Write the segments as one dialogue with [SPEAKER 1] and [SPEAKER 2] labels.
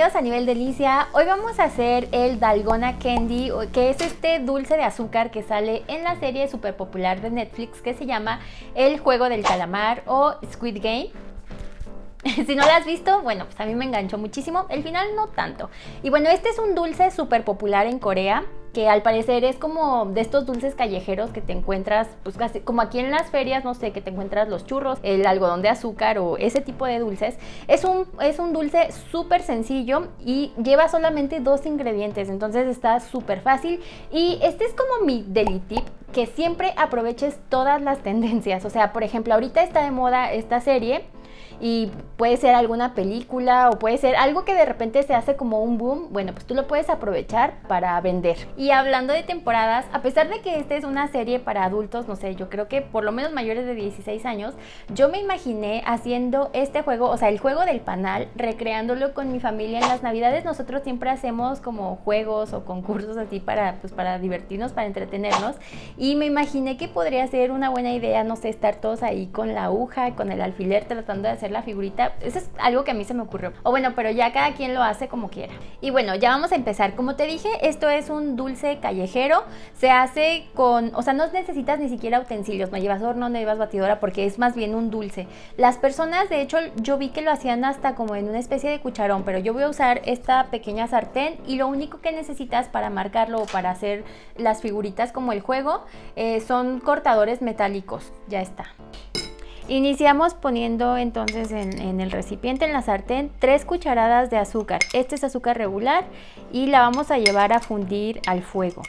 [SPEAKER 1] Bienvenidos a Nivel Delicia. Hoy vamos a hacer el Dalgona Candy, que es este dulce de azúcar que sale en la serie súper popular de Netflix que se llama El Juego del Calamar o Squid Game. Si no lo has visto, bueno, pues a mí me enganchó muchísimo, el final no tanto. Y bueno, este es un dulce súper popular en Corea, que al parecer es como de estos dulces callejeros que te encuentras, pues casi como aquí en las ferias, no sé, que te encuentras los churros, el algodón de azúcar o ese tipo de dulces. Es un dulce súper sencillo y lleva solamente 2 ingredientes, entonces está súper fácil. Y este es como mi deli tip, que siempre aproveches todas las tendencias. O sea, por ejemplo, ahorita está de moda esta serie, y puede ser alguna película o puede ser algo que de repente se hace como un boom. Bueno, pues tú lo puedes aprovechar para vender. Y hablando de temporadas, a pesar de que esta es una serie para adultos, no sé, yo creo que por lo menos mayores de 16 años, yo me imaginé haciendo este juego, o sea, el juego del panal, recreándolo con mi familia en las navidades. Nosotros siempre hacemos como juegos o concursos así para divertirnos, para entretenernos, y me imaginé que podría ser una buena idea, no sé, estar todos ahí con la aguja, con el alfiler, tratando de hacer la figurita. Eso es algo que a mí se me ocurrió. O bueno, pero ya cada quien lo hace como quiera. Y bueno, ya vamos a empezar. Como te dije, esto es un dulce callejero. Se hace con, o sea, no necesitas ni siquiera utensilios. No llevas horno, no llevas batidora, porque es más bien un dulce. Las personas, de hecho, yo vi que lo hacían hasta como en una especie de cucharón, pero yo voy a usar esta pequeña sartén y lo único que necesitas para marcarlo o para hacer las figuritas como el juego son cortadores metálicos. Ya está. Iniciamos poniendo entonces en el recipiente, en la sartén, 3 cucharadas de azúcar. Este es azúcar regular y la vamos a llevar a fundir al fuego.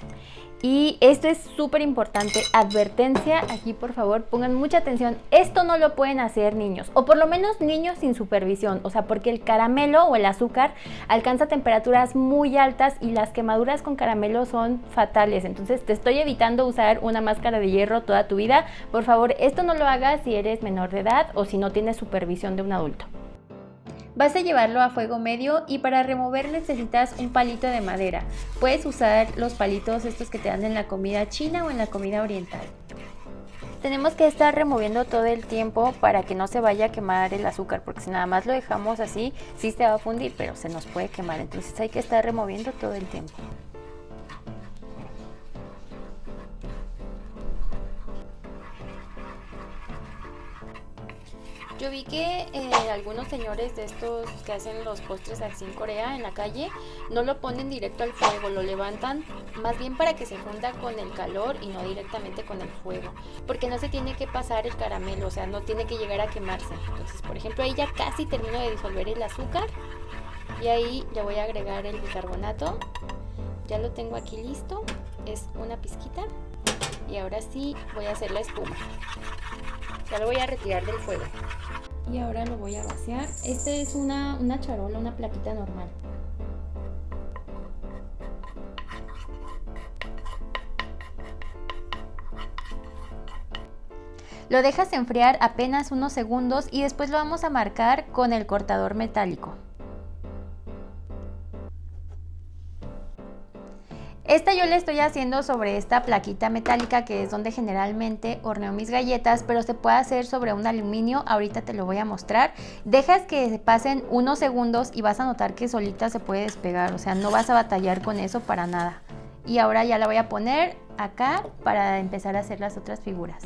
[SPEAKER 1] Y esto es súper importante, advertencia, aquí por favor pongan mucha atención, esto no lo pueden hacer niños, o por lo menos niños sin supervisión, o sea, porque el caramelo o el azúcar alcanza temperaturas muy altas y las quemaduras con caramelo son fatales. Entonces te estoy evitando usar una máscara de hierro toda tu vida. Por favor, esto no lo hagas si eres menor de edad o si no tienes supervisión de un adulto. Vas a llevarlo a fuego medio y para remover necesitas un palito de madera. Puedes usar los palitos estos que te dan en la comida china o en la comida oriental. Tenemos que estar removiendo todo el tiempo para que no se vaya a quemar el azúcar, porque si nada más lo dejamos así, sí se va a fundir, pero se nos puede quemar. Entonces hay que estar removiendo todo el tiempo. Yo vi que algunos señores de estos que hacen los postres así en Corea, en la calle, no lo ponen directo al fuego, lo levantan más bien para que se funda con el calor y no directamente con el fuego, porque no se tiene que pasar el caramelo, o sea, no tiene que llegar a quemarse. Entonces, por ejemplo, ahí ya casi termino de disolver el azúcar y ahí le voy a agregar el bicarbonato. Ya lo tengo aquí listo, es una pizquita y ahora sí voy a hacer la espuma. Ya lo voy a retirar del fuego. Y ahora lo voy a vaciar. Este es una charola, una plaquita normal. Lo dejas enfriar apenas unos segundos y después lo vamos a marcar con el cortador metálico. Esta yo le estoy haciendo sobre esta plaquita metálica, que es donde generalmente horneo mis galletas, pero se puede hacer sobre un aluminio. Ahorita te lo voy a mostrar. Dejas que se pasen unos segundos y vas a notar que solita se puede despegar, o sea, no vas a batallar con eso para nada. Y ahora ya la voy a poner acá para empezar a hacer las otras figuras.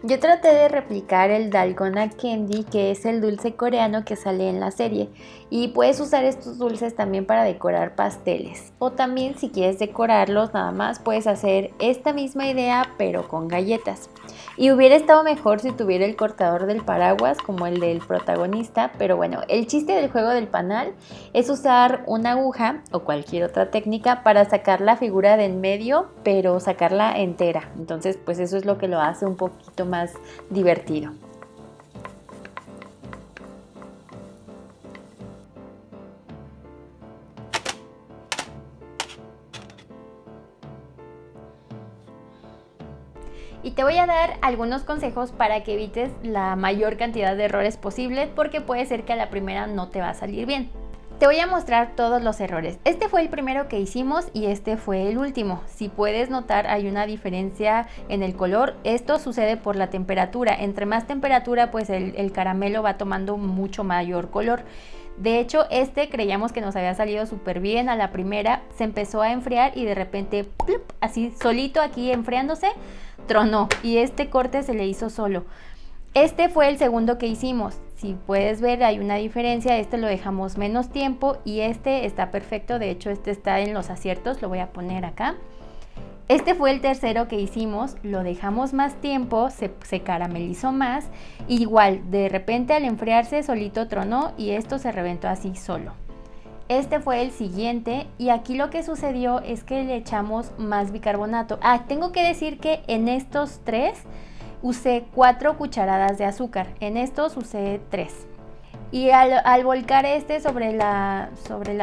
[SPEAKER 1] Yo traté de replicar el Dalgona Candy, que es el dulce coreano que sale en la serie, y puedes usar estos dulces también para decorar pasteles, o también si quieres decorarlos nada más puedes hacer esta misma idea pero con galletas. Y hubiera estado mejor si tuviera el cortador del paraguas como el del protagonista, pero bueno, el chiste del juego del panal es usar una aguja o cualquier otra técnica para sacar la figura de en medio, pero sacarla entera. Entonces pues eso es lo que lo hace un poquito más divertido. Y te voy a dar algunos consejos para que evites la mayor cantidad de errores posible, porque puede ser que a la primera no te va a salir bien. Te voy a mostrar todos los errores. Este fue el primero que hicimos y este fue el último. Si puedes notar, hay una diferencia en el color. Esto sucede por la temperatura. Entre más temperatura, pues el caramelo va tomando mucho mayor color. De hecho, este creíamos que nos había salido súper bien a la primera. Se empezó a enfriar y de repente, ¡plup!, así solito aquí enfriándose, tronó. Y este corte se le hizo solo. Este fue el segundo que hicimos. Si puedes ver, hay una diferencia. Este lo dejamos menos tiempo y este está perfecto. De hecho, este está en los aciertos. Lo voy a poner acá. Este fue el tercero que hicimos. Lo dejamos más tiempo, se caramelizó más. Igual, de repente al enfriarse solito tronó y esto se reventó así solo. Este fue el siguiente y aquí lo que sucedió es que le echamos más bicarbonato. Tengo que decir que en estos tres usé 4 cucharadas de azúcar, en estos usé 3. Y al volcar este sobre la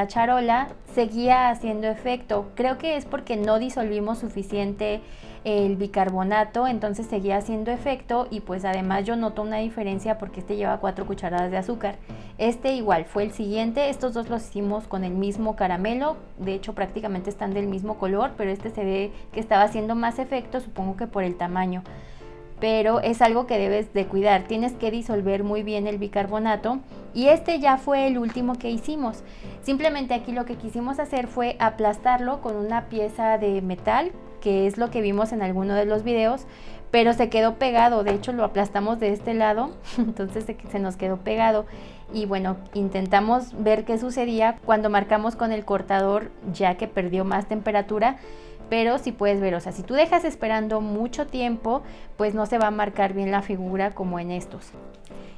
[SPEAKER 1] charola, seguía haciendo efecto. Creo que es porque no disolvimos suficiente el bicarbonato, entonces seguía haciendo efecto y pues además yo noto una diferencia porque este lleva 4 cucharadas de azúcar. Este igual fue el siguiente, estos dos los hicimos con el mismo caramelo, de hecho prácticamente están del mismo color, pero este se ve que estaba haciendo más efecto, supongo que por el tamaño. Pero es algo que debes de cuidar, tienes que disolver muy bien el bicarbonato y este ya fue el último que hicimos. Simplemente aquí lo que quisimos hacer fue aplastarlo con una pieza de metal, que es lo que vimos en alguno de los videos, pero se quedó pegado, de hecho lo aplastamos de este lado, entonces se nos quedó pegado. Y bueno, intentamos ver qué sucedía cuando marcamos con el cortador ya que perdió más temperatura. Pero si puedes ver, o sea, si tú dejas esperando mucho tiempo, pues no se va a marcar bien la figura como en estos.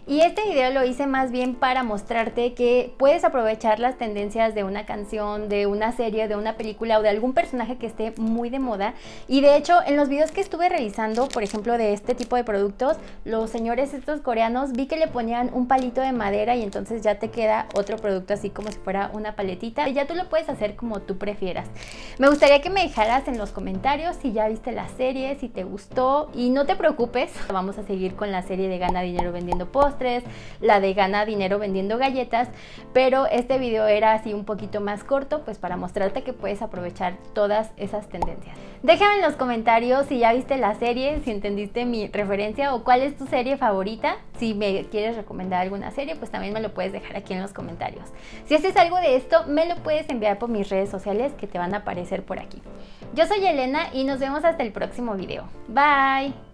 [SPEAKER 1] Y este video lo hice más bien para mostrarte que puedes aprovechar las tendencias de una canción, de una serie, de una película o de algún personaje que esté muy de moda. Y de hecho, en los videos que estuve revisando, por ejemplo, de este tipo de productos, los señores estos coreanos vi que le ponían un palito de madera y entonces ya te queda otro producto así como si fuera una paletita. Y ya tú lo puedes hacer como tú prefieras. Me gustaría que me dejaras en los comentarios si ya viste la serie, si te gustó. Y no te preocupes, vamos a seguir con la serie de Gana Dinero Vendiendo Postres, la de Gana Dinero Vendiendo Galletas, pero este video era así un poquito más corto, pues para mostrarte que puedes aprovechar todas esas tendencias. Déjame en los comentarios si ya viste la serie, si entendiste mi referencia o cuál es tu serie favorita. Si me quieres recomendar alguna serie, pues también me lo puedes dejar aquí en los comentarios. Si haces algo de esto, me lo puedes enviar por mis redes sociales que te van a aparecer por aquí. Yo soy Elena y nos vemos hasta el próximo video. Bye.